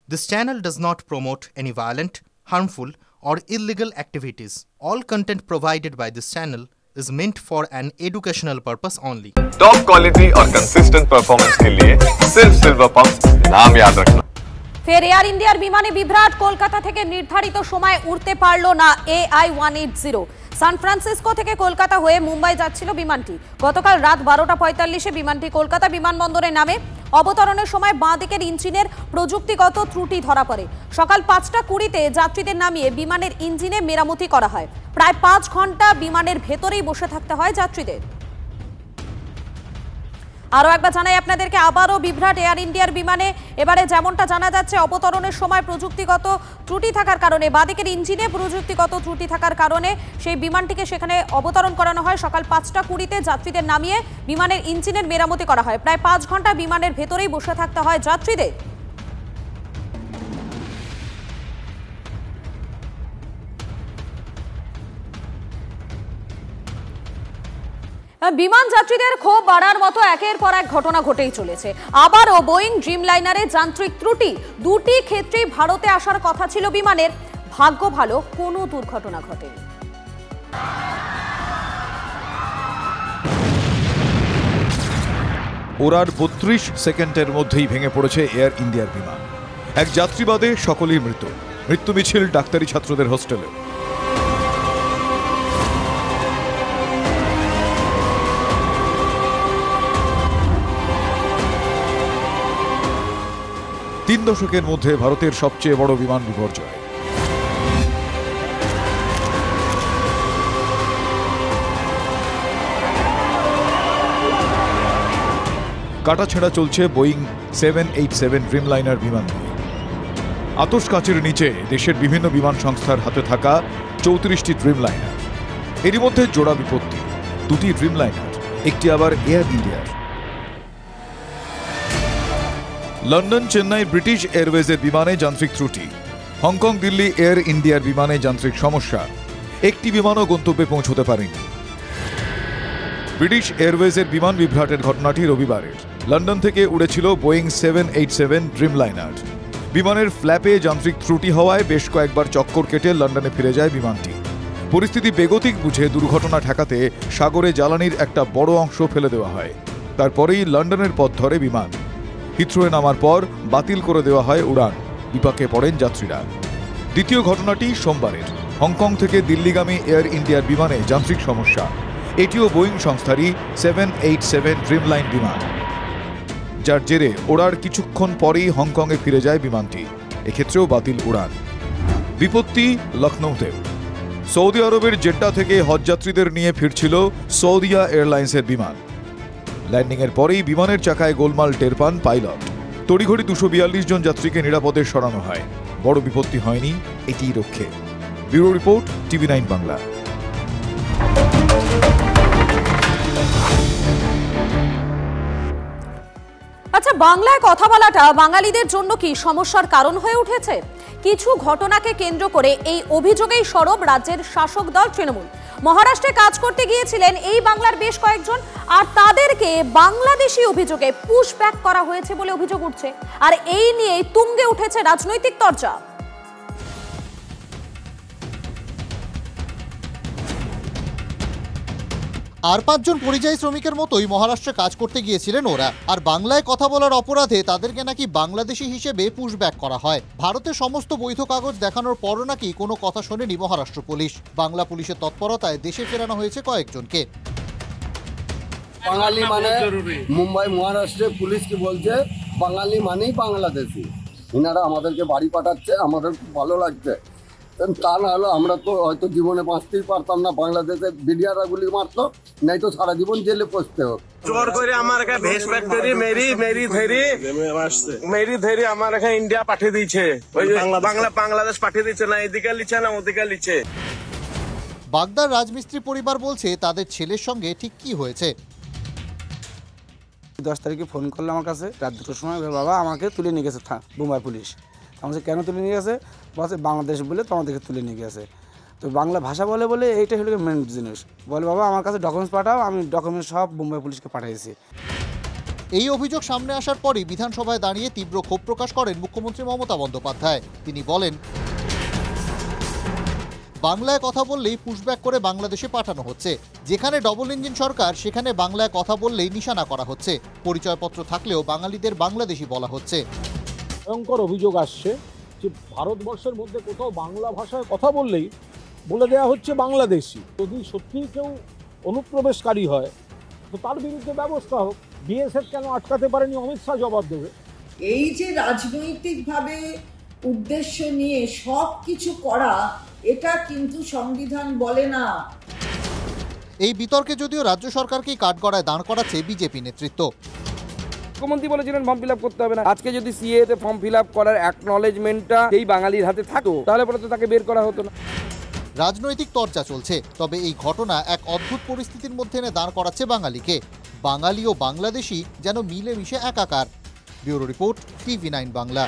This channel does not promote any violent, harmful, or illegal activities. All content provided by this channel is meant for an educational purpose only. Top quality और consistent performance के लिए सिर्फ silver pumps नाम याद रखना। ফের air ইন্ডিয়ার বিমানে বিভ্রাট, কলকাতা থেকে নির্ধারিত সময় উড়তে পারল না AI-180। সান ফ্রান্সিসকো থেকে কলকাতা হয়ে মুম্বাই যাচ্ছিল বিমানটি। গতকাল রাত 12:45-এ বিমানটি কলকাতা বিমানবন্দরে নামে। অবতরণের সময় বাঁ দিকের ইঞ্জিনের প্রযুক্তিগত ত্রুটি ধরা পড়ে। সকাল 5:20-তে যাত্রীদের নামিয়ে বিমানের ইঞ্জিনে মেরামতি করা হয়। প্রায় 5 ঘন্টা বিমানের ভেতরেই বসে থাকতে হয় যাত্রীদের। আরও একবার জানাই আপনাদেরকে, আবারও বিভ্রাট এয়ার ইন্ডিয়ার বিমানে। এবারে যেমনটা জানা যাচ্ছে, অবতরণের সময় প্রযুক্তিগত ত্রুটি থাকার কারণে, বাদিকের ইঞ্জিনে প্রযুক্তিগত ত্রুটি থাকার কারণে সেই বিমানটিকে সেখানে অবতরণ করানো হয়। সকাল 5:20-তে যাত্রীদের নামিয়ে বিমানের ইঞ্জিনের মেরামতি করা হয়। প্রায় 5 ঘন্টা বিমানের ভেতরেই বসে থাকতে হয় যাত্রীদের। বিমান যাত্রীদের ক্ষোভ বাড়ার মতো একের পর এক ঘটনা ঘটেই চলেছে। আবারও বোয়িং ড্রিমলাইনারে যান্ত্রিক ত্রুটি। দুটি ক্ষেত্রেই ভারতে আসার কথা ছিল বিমানের। ভাগ্য ভালো, কোনো দুর্ঘটনা ঘটেনি। ওড়ার 32 সেকেন্ডের মধ্যেই ভেঙে পড়েছে এয়ার ইন্ডিয়ার বিমান। এক যাত্রী বাদে সকলেই মৃত্যু মিছিল ডাক্তারি ছাত্রদের হোস্টেলে। তিন দশকের মধ্যে ভারতের সবচেয়ে বড় বিমান বিপর্যয়। কাটাছেঁড়া চলছে বোয়িং 787 ড্রিমলাইনার বিমান নিয়ে। আতশ কাচের নিচে দেশের বিভিন্ন বিমান সংস্থার হাতে থাকা 34টি ড্রিমলাইনার। এরই মধ্যে জোড়া বিপত্তি, দুটি ড্রিমলাইনার, একটি আবার এয়ার ইন্ডিয়ার। লন্ডন চেন্নাই ব্রিটিশ এয়ারওয়েজের বিমানে যান্ত্রিক ত্রুটি। হংকং দিল্লি এয়ার ইন্ডিয়ার বিমানে যান্ত্রিক সমস্যা। একটি বিমানও গন্তব্যে পৌঁছতে পারেনি। ব্রিটিশ এয়ারওয়েজের বিমান বিভ্রাটের ঘটনাটি রবিবারের। লন্ডন থেকে উড়েছিল বোয়িং 787 ড্রিমলাইনার। বিমানের ফ্ল্যাপে যান্ত্রিক ত্রুটি হওয়ায় বেশ কয়েকবার চক্কর কেটে লন্ডনে ফিরে যায় বিমানটি। পরিস্থিতি বেগতিক বুঝে দুর্ঘটনা ঠেকাতে সাগরে জ্বালানির একটা বড় অংশ ফেলে দেওয়া হয়। তারপরেই লন্ডনের পথ ধরে বিমান। হিথ্রোয়ে নামার পর বাতিল করে দেওয়া হয় উড়ান। বিপাকে পড়েন যাত্রীরা। দ্বিতীয় ঘটনাটি সোমবারের। হংকং থেকে দিল্লিগামী এয়ার ইন্ডিয়ার বিমানে যান্ত্রিক সমস্যা। এটিও বোয়িং সংস্থারই 787 ড্রিমলাইন বিমান, যার জেরে ওড়ার কিছুক্ষণ পরেই হংকংয়ে ফিরে যায় বিমানটি। এক্ষেত্রেও বাতিল উড়ান। বিপত্তি লখনৌতেও। সৌদি আরবের জেড্ডা থেকে হজযাত্রীদের নিয়ে ফিরছিল সৌদিয়া এয়ারলাইন্সের বিমান। ল্যান্ডিংয়ের পরেই বিমানের চাকায় গোলমাল টের পান পাইলট। তড়িঘড়ি 242 জন যাত্রীকে নিরাপদে সরানো হয়। বড় বিপত্তি হয়নি, এটিই রক্ষে। Bureau report, TV9 Bangla. আচ্ছা, বাংলায় কথা বলাটা বাঙালিদের জন্য কি সমস্যার কারণ হয়ে উঠেছে? কিছু ঘটনাকে কেন্দ্র করে এই অভিযোগেই সরব রাজ্যের শাসক দল তৃণমূল। মহারাষ্ট্রে কাজ করতে গিয়েছিলেন এই বাংলার বেশ কয়েকজন, আর তাদেরকে বাংলাদেশি অভিযোগে পুশব্যাক করা হয়েছে বলে অভিযোগ উঠছে। আর এই নিয়েই তুঙ্গে উঠেছে রাজনৈতিক চর্চা। আর 5 জন পরিযায়ী শ্রমিকের মতোই মহারাষ্ট্রে কাজ করতে গিয়েছিলেন ওরা। আর বাংলায় কথা বলার অপরাধে তাদেরকে নাকি বাংলাদেশি হিসেবে পুশব্যাক করা হয়। ভারতের সমস্ত বৈধ কাগজ দেখানোর পরও নাকি কোনো কথা শোনেনি মহারাষ্ট্র পুলিশ। বাংলা পুলিশের তৎপরতায় দেশে ফেরানো হয়েছে কয়েকজনকে। বাঙালি মানে মুম্বাই মহারাষ্ট্রে পুলিশ কি বলছে, বাঙালি মানেই বাংলাদেশি। এনারা আমাদেরকে বাড়ি পাঠাচ্ছে, আমাদের খুব ভালো লাগছে। তা না হলো আমরা তো হয়তো জীবনে বাঁচতেই পারতাম না। বাংলাদেশে বিডিআররা গুলি মারতো, নাই তো সারা জীবন জেলে পড়তে হোক। জোর করে আমার ভেস ফ্যাক্টরি মেরি ধেরি আমার ইন্ডিয়া পাঠিয়ে দিয়েছে। বাংলাদেশ পাঠিয়ে দিচ্ছে না, এদিকে লিচ্ছে না ওদিকে লিচ্ছে। বাগদার রাজমিস্ত্রি পরিবার বলছে তাদের ছেলের সঙ্গে ঠিক কি হয়েছে। 10 তারিখে ফোন করলো আমার কাছে রাত 2টার সময়, বাবা আমাকে তুলে নিয়ে গেছে মুম্বাই পুলিশ। আমাকে কেন তুলে নিয়ে গেছে? বলছে বাংলাদেশ বলে তোমাদেরকে তুলে নিয়ে গেছে। তো বাংলা ভাষা বলে এইটাই হলো মেন জিনিস। বলে বাবা আমার কাছে ডকুমেন্টস পাঠাও, আমি ডকুমেন্টস সব মুম্বাই পুলিশকে পাঠিয়েছি। এই অভিযোগ সামনে আসার পরই বিধানসভায় দাঁড়িয়ে তীব্র ক্ষোভ প্রকাশ করেন মুখ্যমন্ত্রী মমতা বন্দ্যোপাধ্যায়। তিনি বলেন, বাংলায় কথা বললেই পুশব্যাক করে বাংলাদেশে পাঠানো হচ্ছে। যেখানে ডবল ইঞ্জিন সরকার সেখানে বাংলায় কথা বললেই নিশানা করা হচ্ছে। পরিচয়পত্র থাকলেও বাঙালিদের বাংলাদেশি বলা হচ্ছে। ভয়ঙ্কর অভিযোগ আসছে যে ভারতবর্ষের মধ্যে কোথাও বাংলা ভাষায় কথা বললেই বলে দেওয়া হচ্ছে বাংলাদেশি। যদি সত্যিই কেউ অনুপ্রবেশকারী হয় তো তার বিরুদ্ধে ব্যবস্থা হোক। বিএসএফ কেন আটকাতে পারেনি, অমিত শাহ জবাব দেবে। এই যে রাজনৈতিকভাবে উদ্দেশ্য নিয়ে সব কিছু করা, এটা কিন্তু সংবিধান বলে না। এই বিতর্কে যদিও রাজ্য সরকারকেই কাঠগড়ায় দাঁড় করাচ্ছে বিজেপি নেতৃত্ব। মুখ্যমন্ত্রী বলেছিলেন ফর্ম ফিল আপ করতে হবে না। আজকে যদি সিএ তে ফর্ম ফিল আপ করার অ্যাকনলেজমেন্টটা এই বাঙালির হাতে থাকতো তাহলে পরে তো তাকে বের করা হতো না। রাজনৈতিক চর্চা চলছে, তবে এই ঘটনা এক অদ্ভুত পরিস্থিতির মধ্যে এনে দাঁড় করাচ্ছে বাঙালিকে। বাঙালি ও বাংলাদেশি যেন মিলেমিশে একাকার। Bureau report, TV9 Bangla.